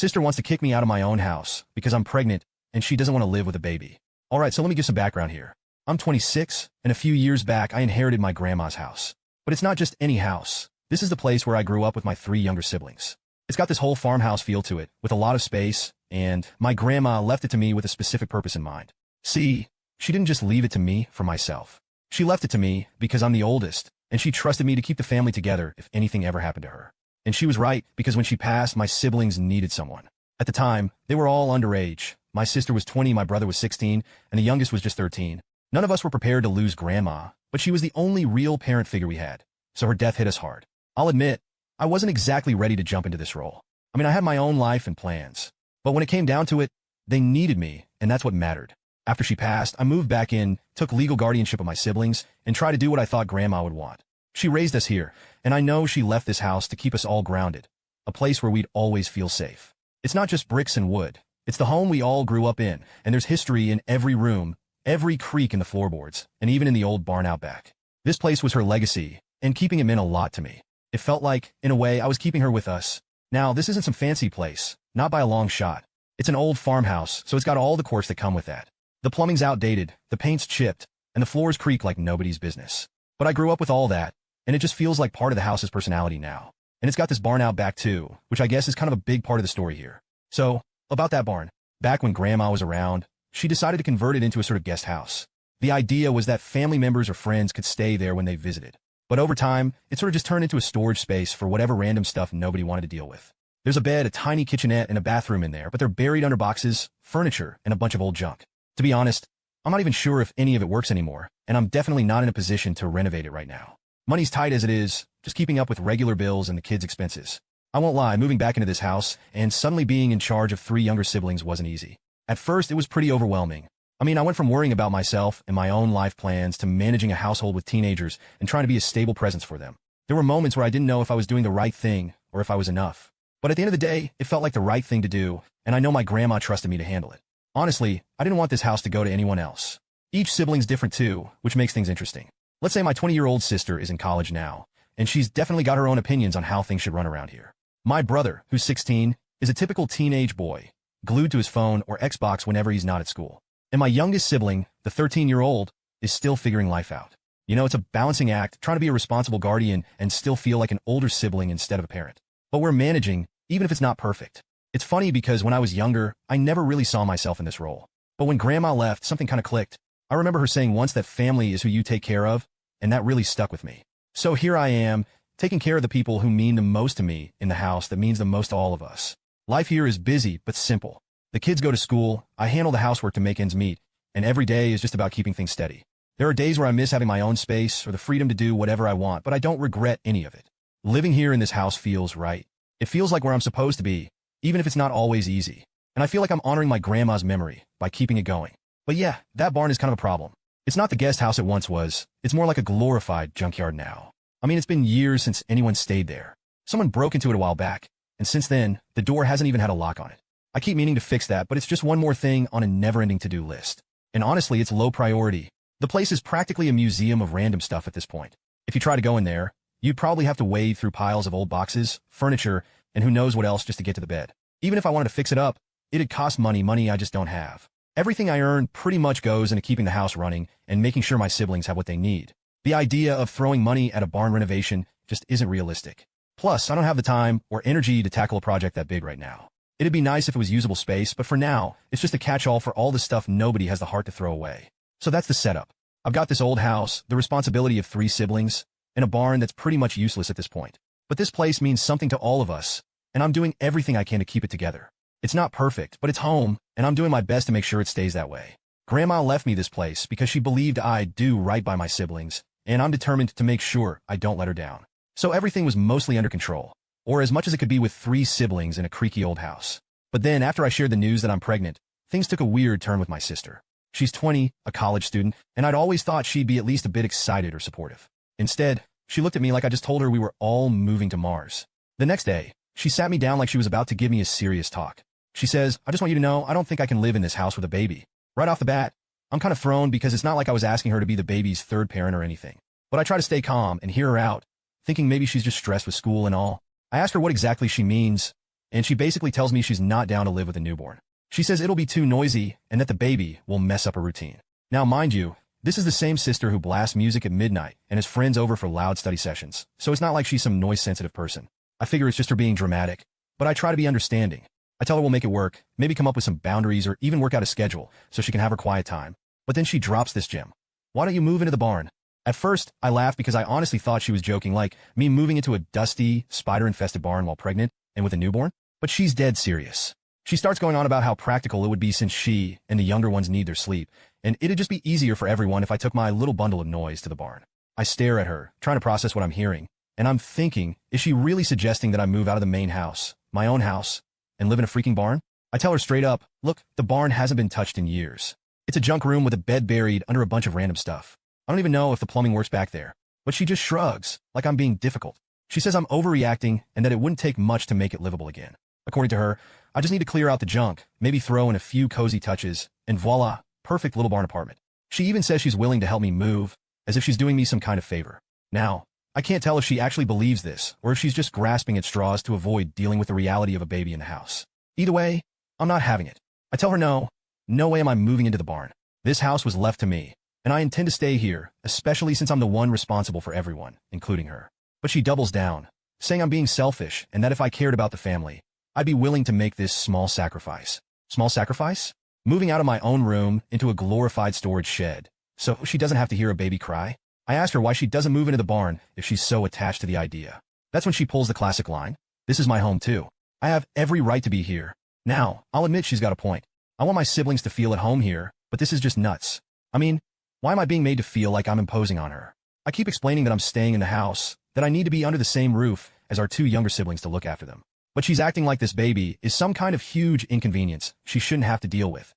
Sister wants to kick me out of my own house because I'm pregnant and she doesn't want to live with a baby. Alright, so let me give some background here. I'm 26, and a few years back I inherited my grandma's house. But it's not just any house. This is the place where I grew up with my 3 younger siblings. It's got this whole farmhouse feel to it, with a lot of space, and my grandma left it to me with a specific purpose in mind. See, she didn't just leave it to me for myself. She left it to me because I'm the oldest, and she trusted me to keep the family together if anything ever happened to her. And she was right, because when she passed, my siblings needed someone. At the time, they were all underage. My sister was 20, my brother was 16, and the youngest was just 13. None of us were prepared to lose Grandma, but she was the only real parent figure we had, so her death hit us hard. I'll admit, I wasn't exactly ready to jump into this role. I mean, I had my own life and plans. But when it came down to it, they needed me, and that's what mattered. After she passed, I moved back in, took legal guardianship of my siblings, and tried to do what I thought Grandma would want. She raised us here, and I know she left this house to keep us all grounded, a place where we'd always feel safe. It's not just bricks and wood. It's the home we all grew up in, and there's history in every room, every creak in the floorboards, and even in the old barn out back. This place was her legacy, and keeping it meant a lot to me. It felt like, in a way, I was keeping her with us. Now, this isn't some fancy place, not by a long shot. It's an old farmhouse, so it's got all the quirks that come with that. The plumbing's outdated, the paint's chipped, and the floors creak like nobody's business. But I grew up with all that, and it just feels like part of the house's personality now. And it's got this barn out back too, which I guess is kind of a big part of the story here. So, about that barn. Back when Grandma was around, she decided to convert it into a sort of guest house. The idea was that family members or friends could stay there when they visited. But over time, it sort of just turned into a storage space for whatever random stuff nobody wanted to deal with. There's a bed, a tiny kitchenette, and a bathroom in there, but they're buried under boxes, furniture, and a bunch of old junk. To be honest, I'm not even sure if any of it works anymore, and I'm definitely not in a position to renovate it right now. Money's tight as it is, just keeping up with regular bills and the kids' expenses. I won't lie, moving back into this house and suddenly being in charge of 3 younger siblings wasn't easy. At first, it was pretty overwhelming. I mean, I went from worrying about myself and my own life plans to managing a household with teenagers and trying to be a stable presence for them. There were moments where I didn't know if I was doing the right thing or if I was enough. But at the end of the day, it felt like the right thing to do, and I know my grandma trusted me to handle it. Honestly, I didn't want this house to go to anyone else. Each sibling's different too, which makes things interesting. Let's say my 20-year-old sister is in college now, and she's definitely got her own opinions on how things should run around here. My brother, who's 16, is a typical teenage boy, glued to his phone or Xbox whenever he's not at school. And my youngest sibling, the 13-year-old, is still figuring life out. You know, it's a balancing act, trying to be a responsible guardian and still feel like an older sibling instead of a parent. But we're managing, even if it's not perfect. It's funny because when I was younger, I never really saw myself in this role. But when Grandma left, something kind of clicked. I remember her saying once that family is who you take care of, and that really stuck with me. So here I am, taking care of the people who mean the most to me in the house that means the most to all of us. Life here is busy, but simple. The kids go to school, I handle the housework to make ends meet, and every day is just about keeping things steady. There are days where I miss having my own space or the freedom to do whatever I want, but I don't regret any of it. Living here in this house feels right. It feels like where I'm supposed to be, even if it's not always easy. And I feel like I'm honoring my grandma's memory by keeping it going. But yeah, that barn is kind of a problem. It's not the guest house it once was. It's more like a glorified junkyard now. I mean, it's been years since anyone stayed there. Someone broke into it a while back, and since then, the door hasn't even had a lock on it. I keep meaning to fix that, but it's just one more thing on a never-ending to-do list. And honestly, it's low priority. The place is practically a museum of random stuff at this point. If you try to go in there, you'd probably have to wade through piles of old boxes, furniture, and who knows what else just to get to the bed. Even if I wanted to fix it up, it'd cost money I just don't have. Everything I earn pretty much goes into keeping the house running and making sure my siblings have what they need. The idea of throwing money at a barn renovation just isn't realistic. Plus, I don't have the time or energy to tackle a project that big right now. It'd be nice if it was usable space, but for now, it's just a catch-all for all the stuff nobody has the heart to throw away. So that's the setup. I've got this old house, the responsibility of 3 siblings, and a barn that's pretty much useless at this point. But this place means something to all of us, and I'm doing everything I can to keep it together. It's not perfect, but it's home, and I'm doing my best to make sure it stays that way. Grandma left me this place because she believed I'd do right by my siblings, and I'm determined to make sure I don't let her down. So everything was mostly under control, or as much as it could be with 3 siblings in a creaky old house. But then after I shared the news that I'm pregnant, things took a weird turn with my sister. She's 20, a college student, and I'd always thought she'd be at least a bit excited or supportive. Instead, she looked at me like I just told her we were all moving to Mars. The next day, she sat me down like she was about to give me a serious talk. She says, "I just want you to know I don't think I can live in this house with a baby." Right off the bat, I'm kind of thrown because it's not like I was asking her to be the baby's 3rd parent or anything. But I try to stay calm and hear her out, thinking maybe she's just stressed with school and all. I asked her what exactly she means, and she basically tells me she's not down to live with a newborn. She says it'll be too noisy and that the baby will mess up her routine. Now, mind you, this is the same sister who blasts music at midnight and has friends over for loud study sessions, so it's not like she's some noise-sensitive person. I figure it's just her being dramatic, but I try to be understanding. I tell her we'll make it work, maybe come up with some boundaries or even work out a schedule so she can have her quiet time. But then she drops this gem. Why don't you move into the barn? At first, I laughed because I honestly thought she was joking, like me moving into a dusty, spider-infested barn while pregnant and with a newborn. But she's dead serious. She starts going on about how practical it would be since she and the younger ones need their sleep, and it'd just be easier for everyone if I took my little bundle of noise to the barn. I stare at her, trying to process what I'm hearing, and I'm thinking, is she really suggesting that I move out of the main house, my own house, and live in a freaking barn? I tell her straight up, look, the barn hasn't been touched in years. It's a junk room with a bed buried under a bunch of random stuff. I don't even know if the plumbing works back there. But she just shrugs, like I'm being difficult. She says I'm overreacting and that it wouldn't take much to make it livable again. According to her, I just need to clear out the junk, maybe throw in a few cozy touches, and voila, perfect little barn apartment. She even says she's willing to help me move, as if she's doing me some kind of favor. Now, I can't tell if she actually believes this, or if she's just grasping at straws to avoid dealing with the reality of a baby in the house. Either way, I'm not having it. I tell her no way am I moving into the barn. This house was left to me, and I intend to stay here, especially since I'm the one responsible for everyone, including her. But she doubles down, saying I'm being selfish and that if I cared about the family, I'd be willing to make this small sacrifice. Small sacrifice? Moving out of my own room into a glorified storage shed, so she doesn't have to hear a baby cry? I asked her why she doesn't move into the barn if she's so attached to the idea. That's when she pulls the classic line. This is my home too. I have every right to be here. Now, I'll admit she's got a point. I want my siblings to feel at home here, but this is just nuts. I mean, why am I being made to feel like I'm imposing on her? I keep explaining that I'm staying in the house, that I need to be under the same roof as our two younger siblings to look after them. But she's acting like this baby is some kind of huge inconvenience she shouldn't have to deal with,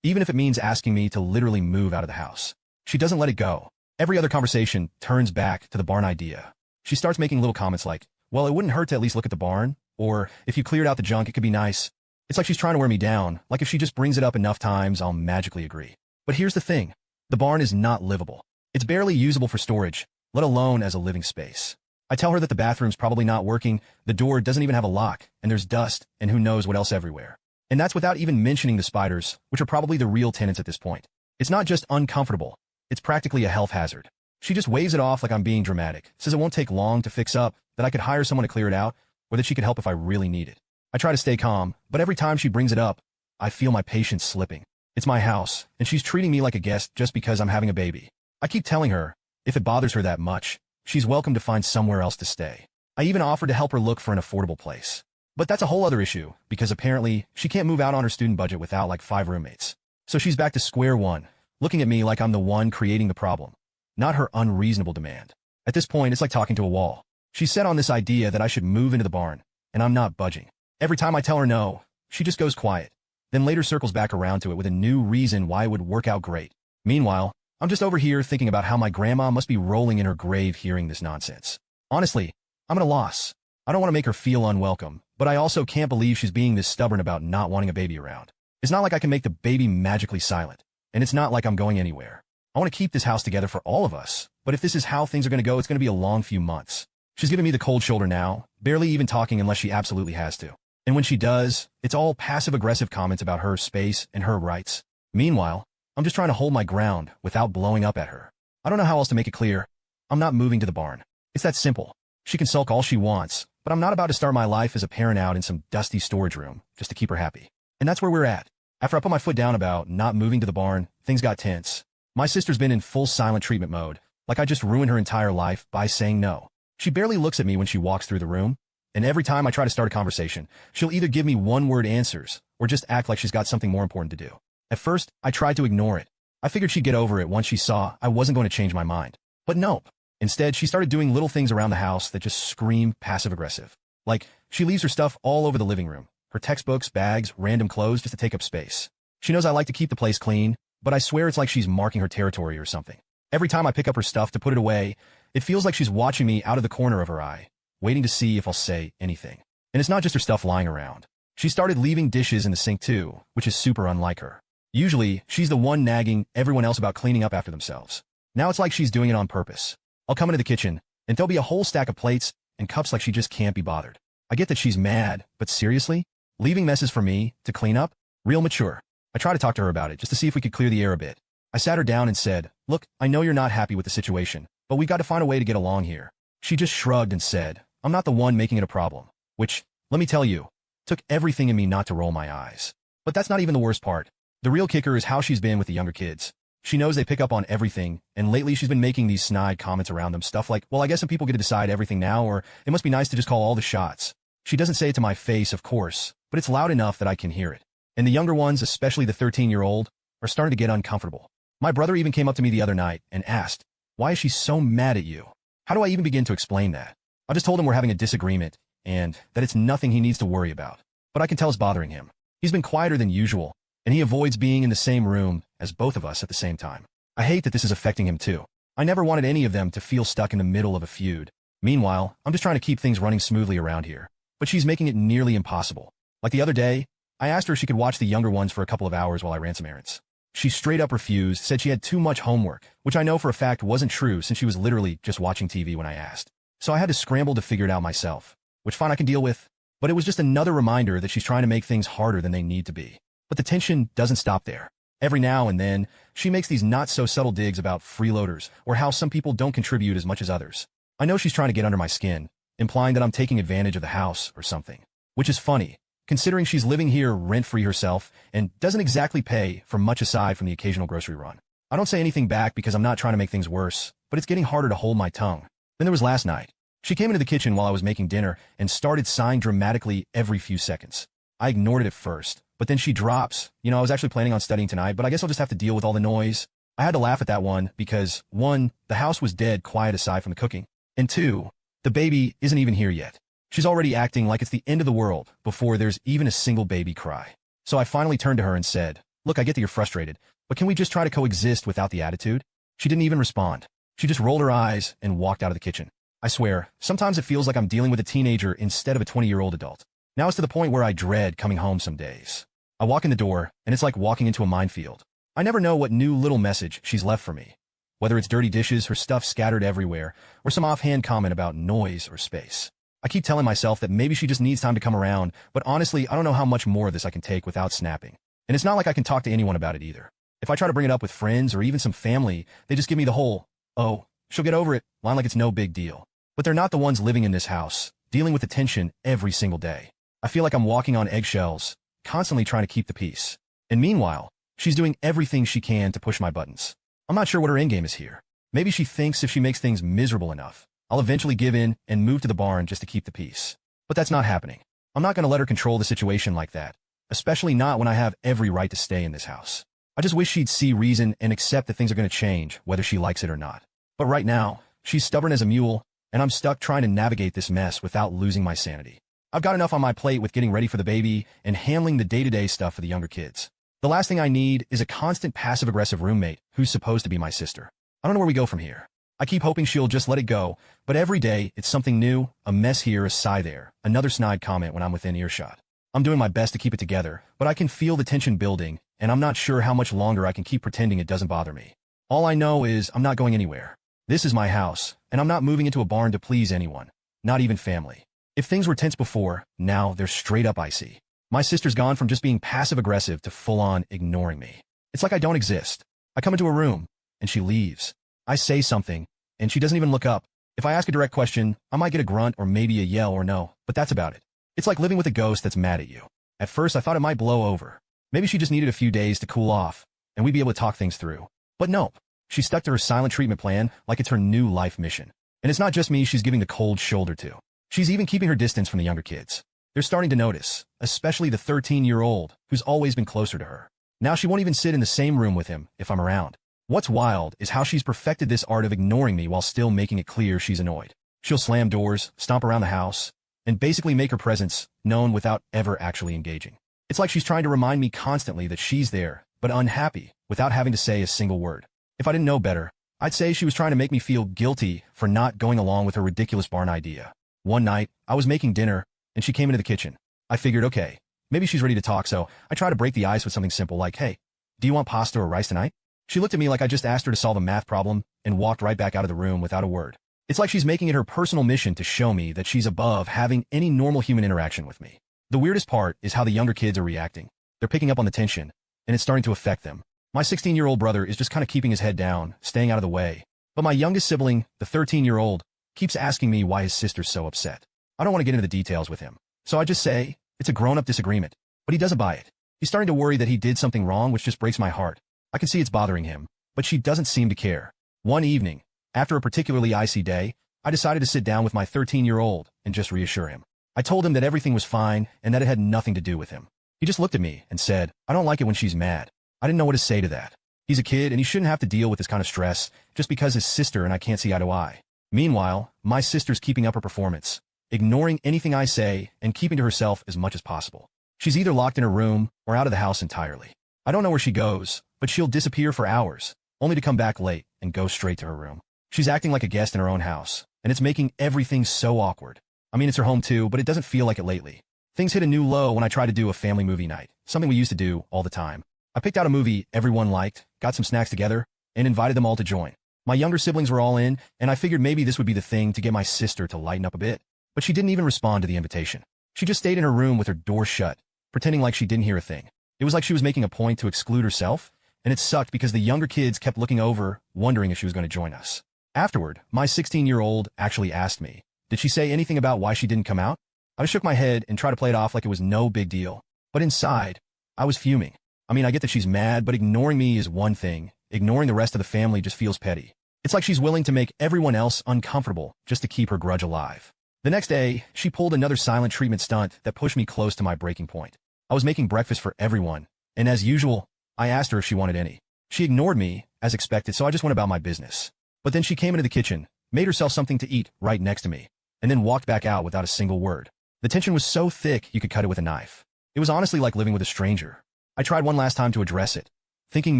even if it means asking me to literally move out of the house. She doesn't let it go. Every other conversation turns back to the barn idea. She starts making little comments like, well, it wouldn't hurt to at least look at the barn, or if you cleared out the junk, it could be nice. It's like she's trying to wear me down, like if she just brings it up enough times, I'll magically agree. But here's the thing. The barn is not livable. It's barely usable for storage, let alone as a living space. I tell her that the bathroom's probably not working, the door doesn't even have a lock, and there's dust, and who knows what else everywhere. And that's without even mentioning the spiders, which are probably the real tenants at this point. It's not just uncomfortable, it's practically a health hazard. She just waves it off like I'm being dramatic, says it won't take long to fix up, that I could hire someone to clear it out, or that she could help if I really need it. I try to stay calm, but every time she brings it up, I feel my patience slipping. It's my house, and she's treating me like a guest just because I'm having a baby. I keep telling her, if it bothers her that much, she's welcome to find somewhere else to stay. I even offered to help her look for an affordable place. But that's a whole other issue, because apparently, she can't move out on her student budget without like 5 roommates. So she's back to square one, looking at me like I'm the one creating the problem, not her unreasonable demand. At this point, it's like talking to a wall. She's set on this idea that I should move into the barn, and I'm not budging. Every time I tell her no, she just goes quiet, then later circles back around to it with a new reason why it would work out great. Meanwhile, I'm just over here thinking about how my grandma must be rolling in her grave hearing this nonsense. Honestly, I'm at a loss. I don't want to make her feel unwelcome, but I also can't believe she's being this stubborn about not wanting a baby around. It's not like I can make the baby magically silent, and it's not like I'm going anywhere. I want to keep this house together for all of us, but if this is how things are going to go, it's going to be a long few months. She's giving me the cold shoulder now, barely even talking unless she absolutely has to. And when she does, it's all passive-aggressive comments about her space and her rights. Meanwhile, I'm just trying to hold my ground without blowing up at her. I don't know how else to make it clear. I'm not moving to the barn. It's that simple. She can sulk all she wants, but I'm not about to start my life as a parent out in some dusty storage room just to keep her happy. And that's where we're at. After I put my foot down about not moving to the barn, things got tense. My sister's been in full silent treatment mode, like I just ruined her entire life by saying no. She barely looks at me when she walks through the room, and every time I try to start a conversation, she'll either give me one-word answers or just act like she's got something more important to do. At first, I tried to ignore it. I figured she'd get over it once she saw I wasn't going to change my mind. But nope. Instead, she started doing little things around the house that just scream passive-aggressive. Like, she leaves her stuff all over the living room. Her textbooks, bags, random clothes just to take up space. She knows I like to keep the place clean, but I swear it's like she's marking her territory or something. Every time I pick up her stuff to put it away, it feels like she's watching me out of the corner of her eye, waiting to see if I'll say anything. And it's not just her stuff lying around. She started leaving dishes in the sink too, which is super unlike her. Usually, she's the one nagging everyone else about cleaning up after themselves. Now it's like she's doing it on purpose. I'll come into the kitchen, and there'll be a whole stack of plates and cups like she just can't be bothered. I get that she's mad, but seriously? Leaving messes for me to clean up? Real mature. I try to talk to her about it just to see if we could clear the air a bit. I sat her down and said, look, I know you're not happy with the situation, but we got to find a way to get along here. She just shrugged and said, I'm not the one making it a problem. Which, let me tell you, took everything in me not to roll my eyes. But that's not even the worst part. The real kicker is how she's been with the younger kids. She knows they pick up on everything, and lately she's been making these snide comments around them, stuff like, well, I guess some people get to decide everything now, or it must be nice to just call all the shots. She doesn't say it to my face, of course, but it's loud enough that I can hear it. And the younger ones, especially the 13-year-old, are starting to get uncomfortable. My brother even came up to me the other night and asked, why is she so mad at you? How do I even begin to explain that? I just told him we're having a disagreement, and that it's nothing he needs to worry about. But I can tell it's bothering him. He's been quieter than usual, and he avoids being in the same room as both of us at the same time. I hate that this is affecting him too. I never wanted any of them to feel stuck in the middle of a feud. Meanwhile, I'm just trying to keep things running smoothly around here. But she's making it nearly impossible. Like the other day, I asked her if she could watch the younger ones for a couple of hours while I ran some errands. She straight up refused, said she had too much homework, which I know for a fact wasn't true since she was literally just watching TV when I asked. So I had to scramble to figure it out myself, which fine I can deal with, but it was just another reminder that she's trying to make things harder than they need to be. But the tension doesn't stop there. Every now and then, she makes these not-so-subtle digs about freeloaders or how some people don't contribute as much as others. I know she's trying to get under my skin, implying that I'm taking advantage of the house or something, which is funny, considering she's living here rent-free herself and doesn't exactly pay for much aside from the occasional grocery run. I don't say anything back because I'm not trying to make things worse, but it's getting harder to hold my tongue. Then there was last night. She came into the kitchen while I was making dinner and started sighing dramatically every few seconds. I ignored it at first, but then she drops. I was actually planning on studying tonight, but I guess I'll just have to deal with all the noise. I had to laugh at that one because, 1, the house was dead quiet aside from the cooking, and 2, the baby isn't even here yet. She's already acting like it's the end of the world before there's even a single baby cry. So I finally turned to her and said, look, I get that you're frustrated, but can we just try to coexist without the attitude? She didn't even respond. She just rolled her eyes and walked out of the kitchen. I swear, sometimes it feels like I'm dealing with a teenager instead of a 20-year-old adult. Now it's to the point where I dread coming home some days. I walk in the door, and it's like walking into a minefield. I never know what new little message she's left for me, whether it's dirty dishes, her stuff scattered everywhere, or some offhand comment about noise or space. I keep telling myself that maybe she just needs time to come around, but honestly, I don't know how much more of this I can take without snapping. And it's not like I can talk to anyone about it either. If I try to bring it up with friends or even some family, they just give me the whole, oh, she'll get over it, line like it's no big deal. But they're not the ones living in this house, dealing with the tension every single day. I feel like I'm walking on eggshells, constantly trying to keep the peace. And meanwhile, she's doing everything she can to push my buttons. I'm not sure what her endgame is here. Maybe she thinks if she makes things miserable enough, I'll eventually give in and move to the barn just to keep the peace. But that's not happening. I'm not going to let her control the situation like that, especially not when I have every right to stay in this house. I just wish she'd see reason and accept that things are going to change, whether she likes it or not. But right now, she's stubborn as a mule, and I'm stuck trying to navigate this mess without losing my sanity. I've got enough on my plate with getting ready for the baby and handling the day-to-day stuff for the younger kids. The last thing I need is a constant passive-aggressive roommate who's supposed to be my sister. I don't know where we go from here. I keep hoping she'll just let it go, but every day it's something new, a mess here, a sigh there, another snide comment when I'm within earshot. I'm doing my best to keep it together, but I can feel the tension building, and I'm not sure how much longer I can keep pretending it doesn't bother me. All I know is I'm not going anywhere. This is my house, and I'm not moving into a barn to please anyone, not even family. If things were tense before, now they're straight up icy. My sister's gone from just being passive-aggressive to full-on ignoring me. It's like I don't exist. I come into a room, and she leaves. I say something, and she doesn't even look up. If I ask a direct question, I might get a grunt or maybe a yell or no, but that's about it. It's like living with a ghost that's mad at you. At first, I thought it might blow over. Maybe she just needed a few days to cool off, and we'd be able to talk things through. But nope. She stuck to her silent treatment plan like it's her new life mission. And it's not just me she's giving the cold shoulder to. She's even keeping her distance from the younger kids. They're starting to notice, especially the 13-year-old, who's always been closer to her. Now she won't even sit in the same room with him if I'm around. What's wild is how she's perfected this art of ignoring me while still making it clear she's annoyed. She'll slam doors, stomp around the house, and basically make her presence known without ever actually engaging. It's like she's trying to remind me constantly that she's there, but unhappy, without having to say a single word. If I didn't know better, I'd say she was trying to make me feel guilty for not going along with her ridiculous barn idea. One night, I was making dinner, and she came into the kitchen. I figured, okay, maybe she's ready to talk, so I tried to break the ice with something simple like, hey, do you want pasta or rice tonight? She looked at me like I just asked her to solve a math problem and walked right back out of the room without a word. It's like she's making it her personal mission to show me that she's above having any normal human interaction with me. The weirdest part is how the younger kids are reacting. They're picking up on the tension, and it's starting to affect them. My 16-year-old brother is just kind of keeping his head down, staying out of the way. But my youngest sibling, the 13-year-old, keeps asking me why his sister's so upset. I don't want to get into the details with him, so I just say, it's a grown-up disagreement. But he doesn't buy it. He's starting to worry that he did something wrong, which just breaks my heart. I can see it's bothering him, but she doesn't seem to care. One evening, after a particularly icy day, I decided to sit down with my 13-year-old and just reassure him. I told him that everything was fine and that it had nothing to do with him. He just looked at me and said, I don't like it when she's mad. I didn't know what to say to that. He's a kid and he shouldn't have to deal with this kind of stress just because his sister and I can't see eye to eye. Meanwhile, my sister's keeping up her performance, ignoring anything I say and keeping to herself as much as possible. She's either locked in her room or out of the house entirely. I don't know where she goes, but she'll disappear for hours, only to come back late and go straight to her room. She's acting like a guest in her own house, and it's making everything so awkward. I mean, it's her home too, but it doesn't feel like it lately. Things hit a new low when I tried to do a family movie night, something we used to do all the time. I picked out a movie everyone liked, got some snacks together, and invited them all to join. My younger siblings were all in, and I figured maybe this would be the thing to get my sister to lighten up a bit. But she didn't even respond to the invitation. She just stayed in her room with her door shut, pretending like she didn't hear a thing. It was like she was making a point to exclude herself, and it sucked because the younger kids kept looking over, wondering if she was going to join us. Afterward, my 16-year-old actually asked me, did she say anything about why she didn't come out? I shook my head and tried to play it off like it was no big deal. But inside, I was fuming. I mean, I get that she's mad, but ignoring me is one thing. Ignoring the rest of the family just feels petty. It's like she's willing to make everyone else uncomfortable just to keep her grudge alive. The next day, she pulled another silent treatment stunt that pushed me close to my breaking point. I was making breakfast for everyone, and as usual, I asked her if she wanted any. She ignored me, as expected, so I just went about my business. But then she came into the kitchen, made herself something to eat right next to me, and then walked back out without a single word. The tension was so thick you could cut it with a knife. It was honestly like living with a stranger. I tried one last time to address it, thinking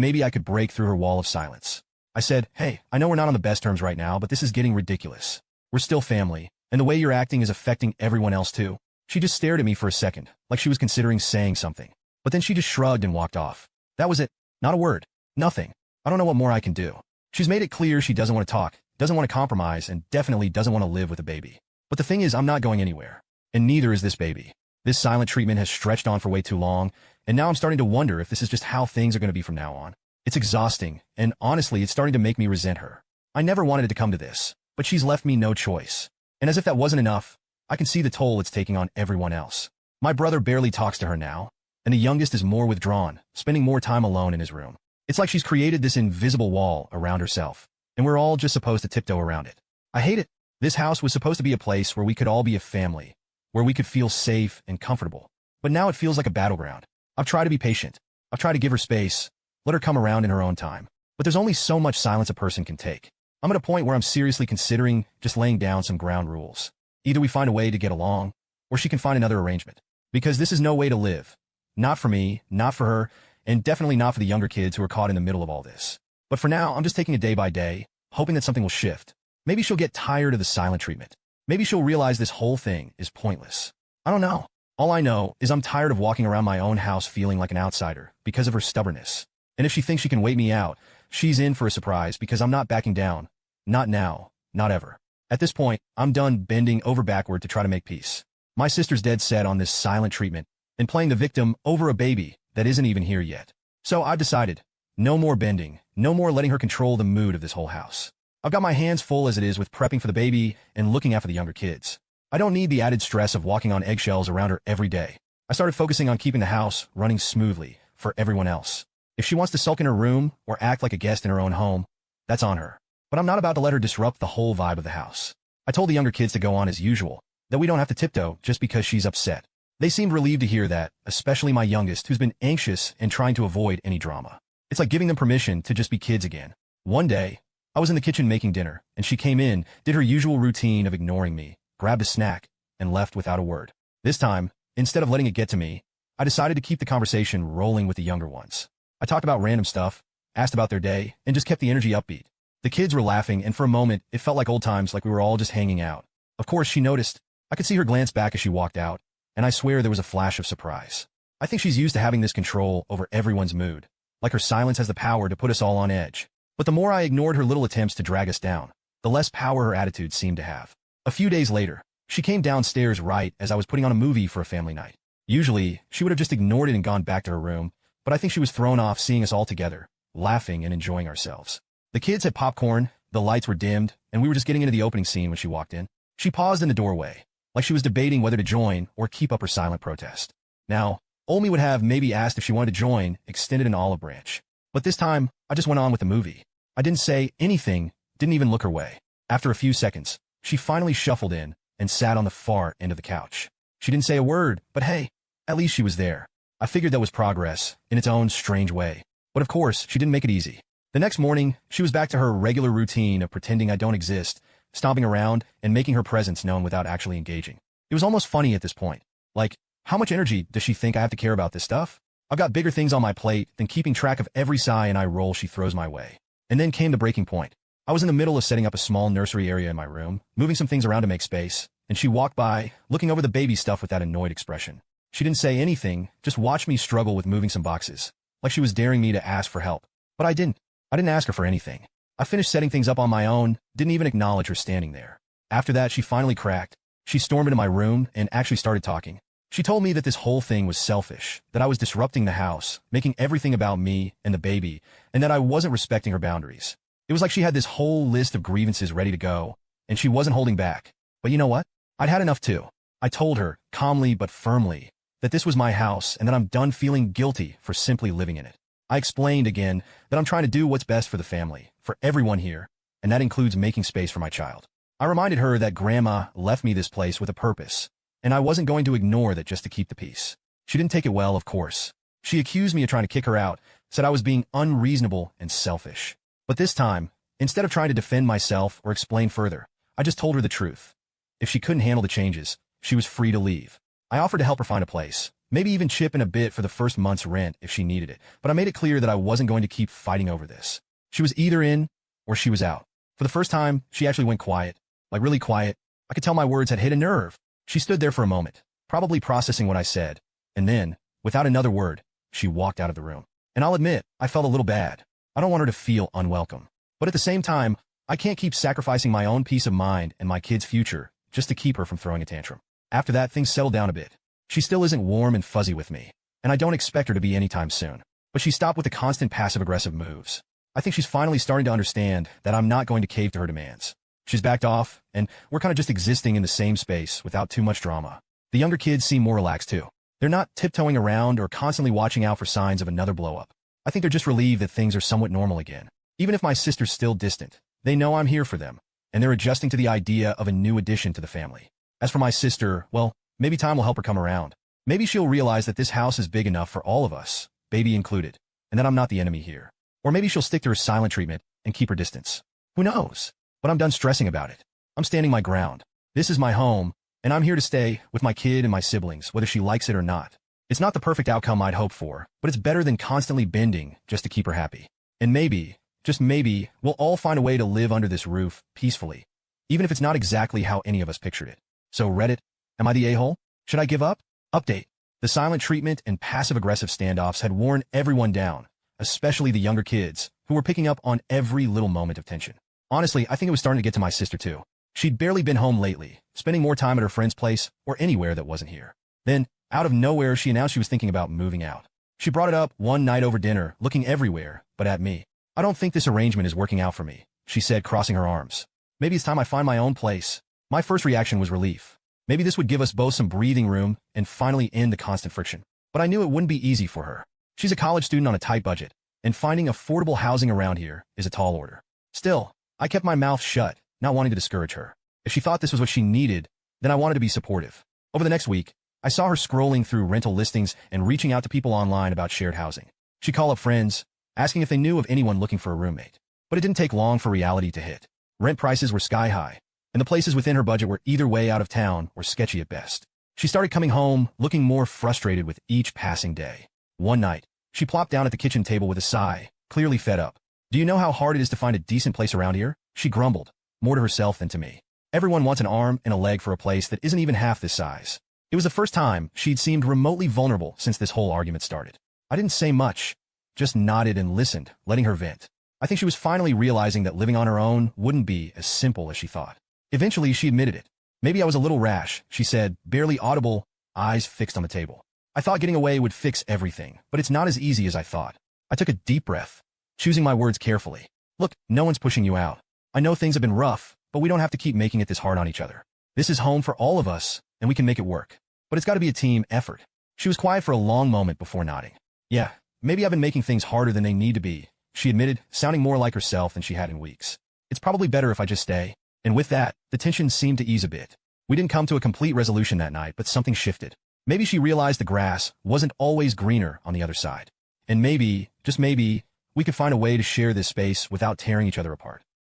maybe I could break through her wall of silence. I said, hey, I know we're not on the best terms right now, but this is getting ridiculous. We're still family, and the way you're acting is affecting everyone else too. She just stared at me for a second, like she was considering saying something. But then she just shrugged and walked off. That was it. Not a word. Nothing. I don't know what more I can do. She's made it clear she doesn't want to talk, doesn't want to compromise, and definitely doesn't want to live with a baby. But the thing is, I'm not going anywhere. And neither is this baby. This silent treatment has stretched on for way too long, and now I'm starting to wonder if this is just how things are going to be from now on. It's exhausting, and honestly, it's starting to make me resent her. I never wanted it to come to this, but she's left me no choice. And as if that wasn't enough, I can see the toll it's taking on everyone else. My brother barely talks to her now, and the youngest is more withdrawn, spending more time alone in his room. It's like she's created this invisible wall around herself, and we're all just supposed to tiptoe around it. I hate it. This house was supposed to be a place where we could all be a family, where we could feel safe and comfortable. But now it feels like a battleground. I've tried to be patient. I've tried to give her space, let her come around in her own time. But there's only so much silence a person can take. I'm at a point where I'm seriously considering just laying down some ground rules. Either we find a way to get along, or she can find another arrangement. Because this is no way to live. Not for me, not for her, and definitely not for the younger kids who are caught in the middle of all this. But for now, I'm just taking it day by day, hoping that something will shift. Maybe she'll get tired of the silent treatment. Maybe she'll realize this whole thing is pointless. I don't know. All I know is I'm tired of walking around my own house feeling like an outsider because of her stubbornness. And if she thinks she can wait me out, she's in for a surprise because I'm not backing down. Not now. Not ever. At this point, I'm done bending over backward to try to make peace. My sister's dead set on this silent treatment and playing the victim over a baby that isn't even here yet. So I've decided, no more bending, no more letting her control the mood of this whole house. I've got my hands full as it is with prepping for the baby and looking after the younger kids. I don't need the added stress of walking on eggshells around her every day. I started focusing on keeping the house running smoothly for everyone else. If she wants to sulk in her room or act like a guest in her own home, that's on her. But I'm not about to let her disrupt the whole vibe of the house. I told the younger kids to go on as usual, that we don't have to tiptoe just because she's upset. They seemed relieved to hear that, especially my youngest, who's been anxious and trying to avoid any drama. It's like giving them permission to just be kids again. One day, I was in the kitchen making dinner, and she came in, did her usual routine of ignoring me, grabbed a snack, and left without a word. This time, instead of letting it get to me, I decided to keep the conversation rolling with the younger ones. I talked about random stuff, asked about their day, and just kept the energy upbeat. The kids were laughing, and for a moment, it felt like old times, like we were all just hanging out. Of course, she noticed. I could see her glance back as she walked out, and I swear there was a flash of surprise. I think she's used to having this control over everyone's mood, like her silence has the power to put us all on edge. But the more I ignored her little attempts to drag us down, the less power her attitude seemed to have. A few days later, she came downstairs right as I was putting on a movie for a family night. Usually, she would have just ignored it and gone back to her room, but I think she was thrown off seeing us all together, laughing and enjoying ourselves. The kids had popcorn, the lights were dimmed, and we were just getting into the opening scene when she walked in. She paused in the doorway, like she was debating whether to join or keep up her silent protest. Now, Olmi would have maybe asked if she wanted to join, extended an olive branch. But this time, I just went on with the movie. I didn't say anything, didn't even look her way. After a few seconds, she finally shuffled in and sat on the far end of the couch. She didn't say a word, but hey, at least she was there. I figured that was progress, in its own strange way. But of course, she didn't make it easy. The next morning, she was back to her regular routine of pretending I don't exist, stomping around, and making her presence known without actually engaging. It was almost funny at this point. Like, how much energy does she think I have to care about this stuff? I've got bigger things on my plate than keeping track of every sigh and eye roll she throws my way. And then came the breaking point. I was in the middle of setting up a small nursery area in my room, moving some things around to make space, and she walked by, looking over the baby stuff with that annoyed expression. She didn't say anything, just watched me struggle with moving some boxes, like she was daring me to ask for help. But I didn't. I didn't ask her for anything. I finished setting things up on my own, didn't even acknowledge her standing there. After that, she finally cracked. She stormed into my room and actually started talking. She told me that this whole thing was selfish, that I was disrupting the house, making everything about me and the baby, and that I wasn't respecting her boundaries. It was like she had this whole list of grievances ready to go, and she wasn't holding back. But you know what? I'd had enough too. I told her, calmly but firmly, that this was my house and that I'm done feeling guilty for simply living in it. I explained again that I'm trying to do what's best for the family, for everyone here, and that includes making space for my child. I reminded her that Grandma left me this place with a purpose, and I wasn't going to ignore that just to keep the peace. She didn't take it well, of course. She accused me of trying to kick her out, said I was being unreasonable and selfish. But this time, instead of trying to defend myself or explain further, I just told her the truth. If she couldn't handle the changes, she was free to leave. I offered to help her find a place, maybe even chip in a bit for the first month's rent if she needed it, but I made it clear that I wasn't going to keep fighting over this. She was either in or she was out. For the first time, she actually went quiet, like really quiet. I could tell my words had hit a nerve. She stood there for a moment, probably processing what I said, and then, without another word, she walked out of the room. And I'll admit, I felt a little bad. I don't want her to feel unwelcome. But at the same time, I can't keep sacrificing my own peace of mind and my kid's future just to keep her from throwing a tantrum. After that, things settled down a bit. She still isn't warm and fuzzy with me, and I don't expect her to be anytime soon. But she stopped with the constant passive-aggressive moves. I think she's finally starting to understand that I'm not going to cave to her demands. She's backed off, and we're kind of just existing in the same space without too much drama. The younger kids seem more relaxed too. They're not tiptoeing around or constantly watching out for signs of another blow-up. I think they're just relieved that things are somewhat normal again. Even if my sister's still distant, they know I'm here for them, and they're adjusting to the idea of a new addition to the family. As for my sister, well, maybe time will help her come around. Maybe she'll realize that this house is big enough for all of us, baby included, and that I'm not the enemy here. Or maybe she'll stick to her silent treatment and keep her distance. Who knows? But I'm done stressing about it. I'm standing my ground. This is my home, and I'm here to stay with my kid and my siblings, whether she likes it or not. It's not the perfect outcome I'd hoped for, but it's better than constantly bending just to keep her happy. And maybe, just maybe, we'll all find a way to live under this roof peacefully, even if it's not exactly how any of us pictured it. So Reddit, am I the a-hole? Should I give up? Update. The silent treatment and passive-aggressive standoffs had worn everyone down, especially the younger kids, who were picking up on every little moment of tension. Honestly, I think it was starting to get to my sister too. She'd barely been home lately, spending more time at her friend's place or anywhere that wasn't here. Then, out of nowhere, she announced she was thinking about moving out. She brought it up one night over dinner, looking everywhere, but at me. I don't think this arrangement is working out for me, she said, crossing her arms. Maybe it's time I find my own place. My first reaction was relief. Maybe this would give us both some breathing room and finally end the constant friction. But I knew it wouldn't be easy for her. She's a college student on a tight budget, and finding affordable housing around here is a tall order. Still, I kept my mouth shut, not wanting to discourage her. If she thought this was what she needed, then I wanted to be supportive. Over the next week, I saw her scrolling through rental listings and reaching out to people online about shared housing. She'd call up friends, asking if they knew of anyone looking for a roommate. But it didn't take long for reality to hit. Rent prices were sky high, and the places within her budget were either way out of town or sketchy at best. She started coming home, looking more frustrated with each passing day. One night, she plopped down at the kitchen table with a sigh, clearly fed up. Do you know how hard it is to find a decent place around here? She grumbled, more to herself than to me. Everyone wants an arm and a leg for a place that isn't even half this size. It was the first time she'd seemed remotely vulnerable since this whole argument started. I didn't say much, just nodded and listened, letting her vent. I think she was finally realizing that living on her own wouldn't be as simple as she thought. Eventually, she admitted it. Maybe I was a little rash, she said, barely audible, eyes fixed on the table. I thought getting away would fix everything, but it's not as easy as I thought. I took a deep breath, choosing my words carefully. Look, no one's pushing you out. I know things have been rough, but we don't have to keep making it this hard on each other. This is home for all of us, and we can make it work. But it's got to be a team effort. She was quiet for a long moment before nodding. Yeah, maybe I've been making things harder than they need to be, she admitted, sounding more like herself than she had in weeks. It's probably better if I just stay. And with that, the tension seemed to ease a bit. We didn't come to a complete resolution that night, but something shifted. Maybe she realized the grass wasn't always greener on the other side. And maybe, just maybe, we could find a way to share this space without tearing each other apart.